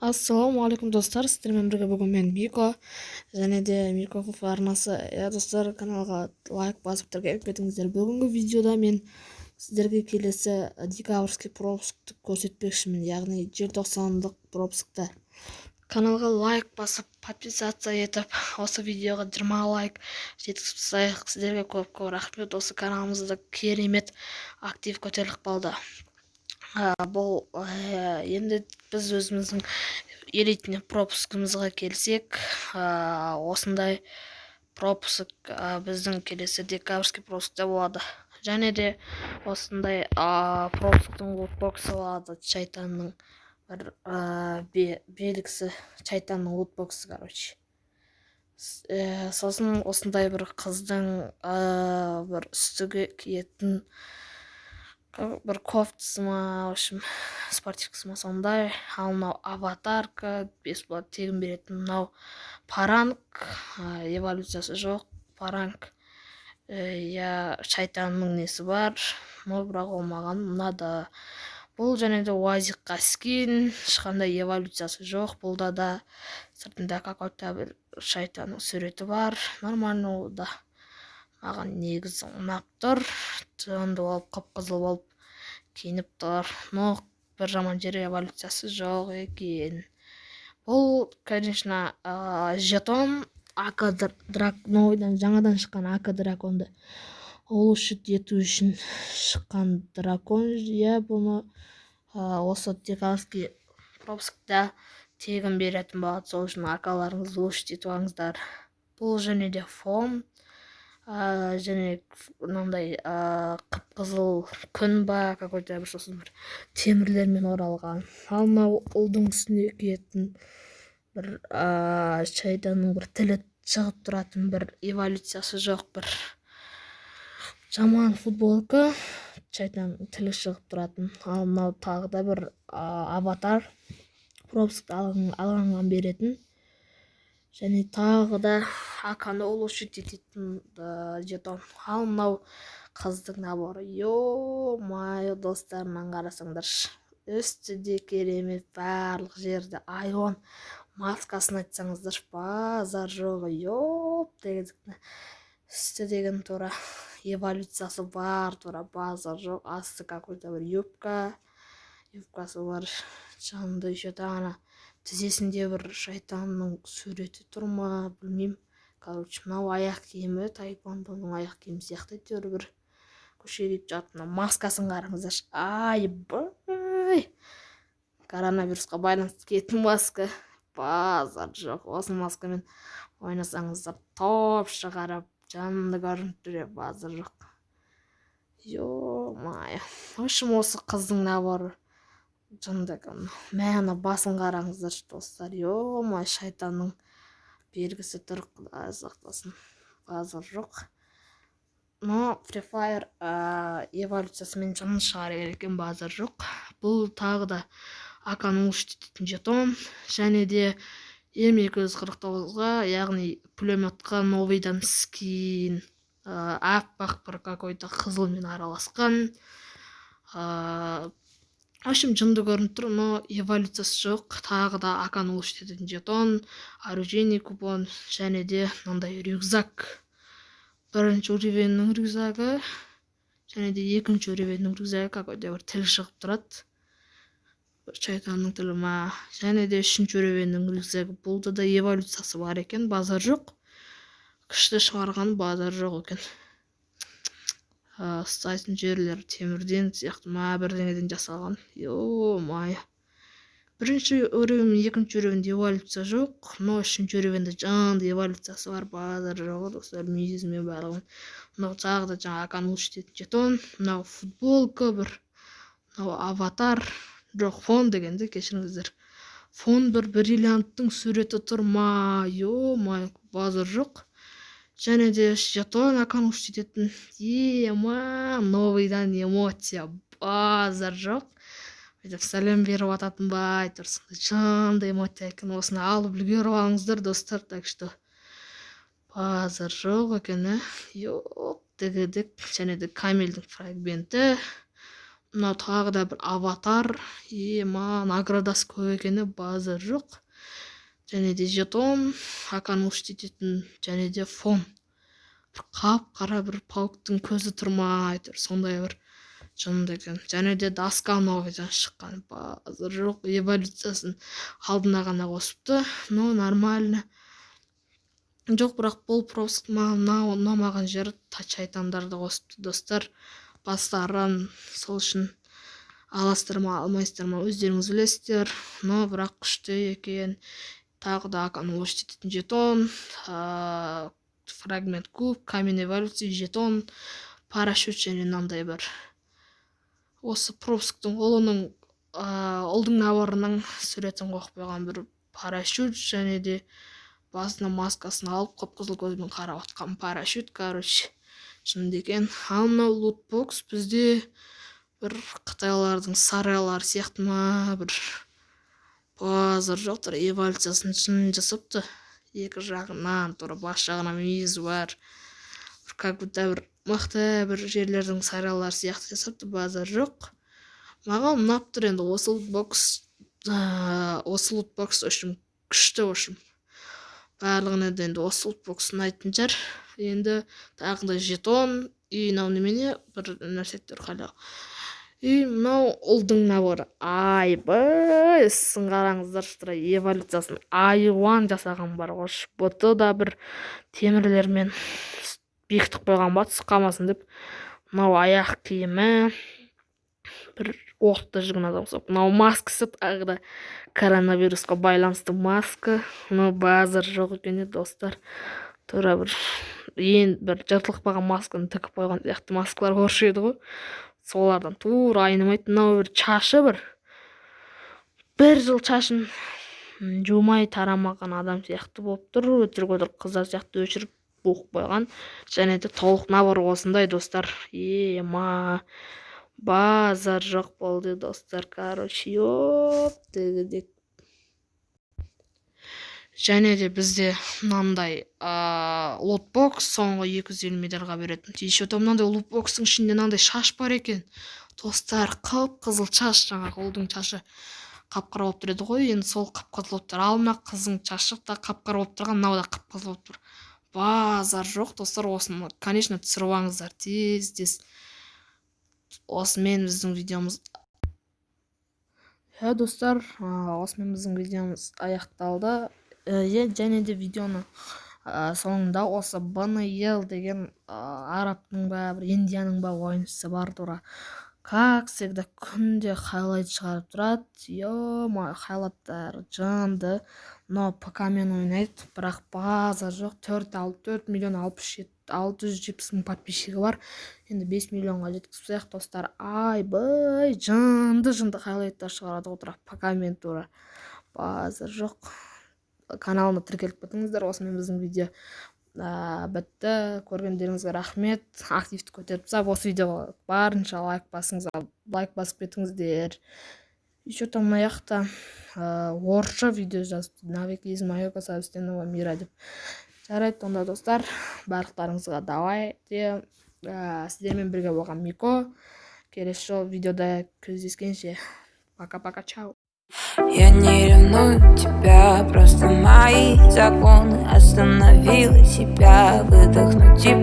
Ассалаумағалейкум достар, сіздермен бірге бүгін мен Мико және де Мико ФФ арнасы. Достар, каналға лайк басып тіркеліп кетіңіздер. Бүгінгі видеода мен сіздерге келесі декабрьский пропускты көрсетпекшімін, яғни желтоқсандық пропускты. Каналға лайк басып, подписаться етіп, осы видеоға 20 лайк жеткізіп тастайық. Сіздерге көп рахмет. Осы каналымызда керемет актив көтеріліп қалды. Бұл енді біз өзіміздің елейтін пропускымызға келсек, осындай пропуск біздің келесі декабрьский пропускта болады. Және де осындай пропусктың лутбоксы болады, шайтанның бір белгісі, шайтанның лутбоксы, короче. Сосын осындай бір қыздың бір үстіге киетін бір кофтасы ма, в общем, спортивкасы ма сондай. Ал мынау аватарка, бесплат тегін беретін. Мынау паранг, эволюциясы жоқ паранг. Шайтанның несі бар, бірақ олмаған. Мына да бұл және де уазикқа скин, ешқандай эволюциясы жоқ. Бұлда да сыртында какой-то бір шайтанның суреті бар. Нормально ол да. Маған негізі ұнап тұр, жанды болып, қып-қызыл болып киініп тұр. Но бір жаман жері эволюциясы жоқ екен. Бұл, конечно, жетон АК новыйдан жаңадан шыққан АК драконды улучшить ету үшін шыққан дракон. Бұны осы декабрьский пропускта тегін беретін болады, сол үшін АК-ларыңызды улучшить етіп алыңыздар. Бұл және де фон, және мынандай қып-қызыл күн ба, какой-то бір сосын бір темірлермен оралған. Ал мынау ұлдың үстіне киетін бір шайтанның бір тілі шығып тұратын бір эволюциясы жоқ бір жаман футболка, шайтанның тілі шығып тұратын. Ал мынау тағы да бір аватар пропускты алғаннан беретін. Және тағы да АК-ны улучшить ететін жетон. Ал мынау қыздың наборы. Йо-майо, достарынан қарасаңдаршы. Үсті де керемет, барлық жерде айуан маскасын айтсаңыздар, базар жоғы. Йоп дегендікті. Үсті деген тура эволюциясы бар, тура базар жоқ. Асты какой-то бір юбкасы бар. Жанында еще тағана тізесінде бір шайтанның суреті тұр ма, білмеймін. Короче, мынау аяқ киімі, таэквондоның аяқ киімі сияқты әйтеуір бір көшеге жатыр. Маскасын қараңыздар. Ай-бай! Коронавирусқа байланысты киетін маска. Базар жоқ. Осы маскамен ойнасаңыздар топ шығарып, жанымды көрініп тұр, базар жоқ. Йо-майо. В общем, осы қыздың наборы. Мәні басын қараңыздар, достар. Йо-май, шайтанның белгісі тұр, Құдай сақтасын. Базар жоқ. Но Free Fire эволюциясымен жаңын шығар екен, базар жоқ. Бұл тағы да АК-ны улучшить ететін жетон. Және де М249-ға, яғни пулеметқа новыйдан скин, аппақ бір какой-то қызылмен араласқан. В общем, жынды көрініп тұр, но эволюциясы жоқ. Тағы да АК-ны улучшить ететін жетон, оружейный купон, және де мынандай рюкзак. Бірінші уровеннің рюкзагы, және де екінші уровеннің рюкзагы, какой-то бір тіл шығып тұрады. Бір шайтанның тілі ма. Және де үшінші уровеннің рюкзагы. Бұлда да эволюциясы бар екен, базар жоқ. Күшті шығарған, базар жоқ екен. Ұстайтын жерлер темірден сияқты ма, бірдеңеден жасалған. Йо-майо. Бірінші уровен, екінші уровенде эволюция жоқ, но үшінші уровенде жанды эволюциясы бар, базар жоқ, достар, мүйізімен барлығын. Мынау тағы да жаңа АК-ны улучшить ететін жетон. Мынау футболка бір, мынау аватар, жоқ фон дегенде, кешіріңіздер. Фон бір бриллианттың суреті тұр ма, йо-майо, базар жоқ. Және де жетон АК-ны улучшить ететін. Новыйдан эмоция, базар жоқ. Сәлем беріп ататын бай тұрсын. Жанды эмоция екен, осыны алып үлгеріп алыңыздар, достар. Так что базар жоқ екен. Йоп дегедік. Және де камельдің фрагменті. мынау тағы да бір аватар. Наградасы көп екені базар жоқ. Және де жетон, аканы ететін, және де фон. Бір қап-қара бір пауктың көзі тұрмай тұр, сондай бір жынды екен. Және де доска новыйдан шыққан, базар жоқ. Эволюциясын алдына ғана қосыпты. Нормально. Жоқ, бірақ бұл пропуск маған ұнамаған жері шайтандарды қосыпты, достар. Бастарын сол үшін аласыздар ма, алмайсыздар ма, өздеріңіз білесіздер. Бірақ күшті екен. Тағы да аканы ететін жетон, фрагмент куб, камень эволюции, жетон, парашют және мынандай бір. Осы пропусктың ұлдың набарының суретін қойып қойған бір парашют, және де басына маскасын алып, қып-қызыл көзбен қарап отқан парашют, шынды екен. Ал мынау лутбокс бізде бір қытайлардың сарайлары сияқты ма, бір базар жоқтыр, эволюциясын шын жасапты. Екі жағынан тура бас жағынан мүйізі бар. Как будто бір мықты бір жерлердің сарайлары сияқты жасапты, базар жоқ. Маған ұнап тұр енді осы лутбокс үшін күшті үшін. Барлығына да енді осы лутбокс ұнайтын жер. Енді тағы да жетон, мынау немене бір нәрсеттер қалау. Мынау ұлдың набары. Сын қараңыздар, эволюциясын айуан жасаған бар ғой. Бұты да бір темірлермен бекітіп қойған ба, түсіп қалмасын деп. Мынау аяқ киімі бір оқты жүрген адам ұқсап. Мынау маскасы тағы да коронавирусқа байланысты маска. Мынау базар жоқ екен, достар. Тура бір жыртылып қалған масканы тігіп қойған сияқты маскалар көрші еді ғой. Солардан тура айнымайды. Мынау бір чашы бір жыл чашын жумай тарамаған адам сияқты болып тұр. Өтірік қыздар сияқты өшіріп оқып қойған. Және де толық набор осындай, достар. Базар жоқ болды, достар. Және де бізде мынандай лотбокс соңғы 250 медальға беретін. Еще мынандай лотбокстың ішінде мынандай шаш бар екен. Достар, қып-қызыл шаш, жаңағы ұлдың шашы қап-қара болып тұрады ғой. Енді сол қып-қызыл болып тұр. Ал мына қыздың шашы да қап-қара болып тұрған, мынау да қып-қызыл болып тұр. Базар жоқ, достар. Осыны, конечно, түсіріп алыңыздар тез. Осымен біздің видеомыз. Достар, осымен біздің видеомыз аяқталды. Және де видеоны соңында осы БНЛ деген арабтың ба, бір индияның ба ойыншысы бар тұра. Как всегда күнде хайлайт шығарып тұрады. Хайлайттар жанды. Но ПК-мен ойнайды, бірақ базар жоқ. 4 миллион 670 мың подписчигі бар. Енді 5 миллионға жеткізсек, достар, жанды хайлайттар шығарады отыра. ПК-мен тура базар жоқ. Каналына тіркеліп кетіңіздер. Осымен біздің видео бітті. Көргендеріңізге рахмет. Активті көтеріп сап, осы видеоға барынша лайк басып кетіңіздер. Еще там маяқта орысша видео жазыпты. Навеки из моего собственного мира деп. Жарайды, онда достар, барлықтарыңызға давай де. Сіздермен бірге болған Мико. Келесі жол видеода кездескенше. Пока-пока, чао. Я не ревную тебя, просто мои законы остановила себя, выдохнуть тебя.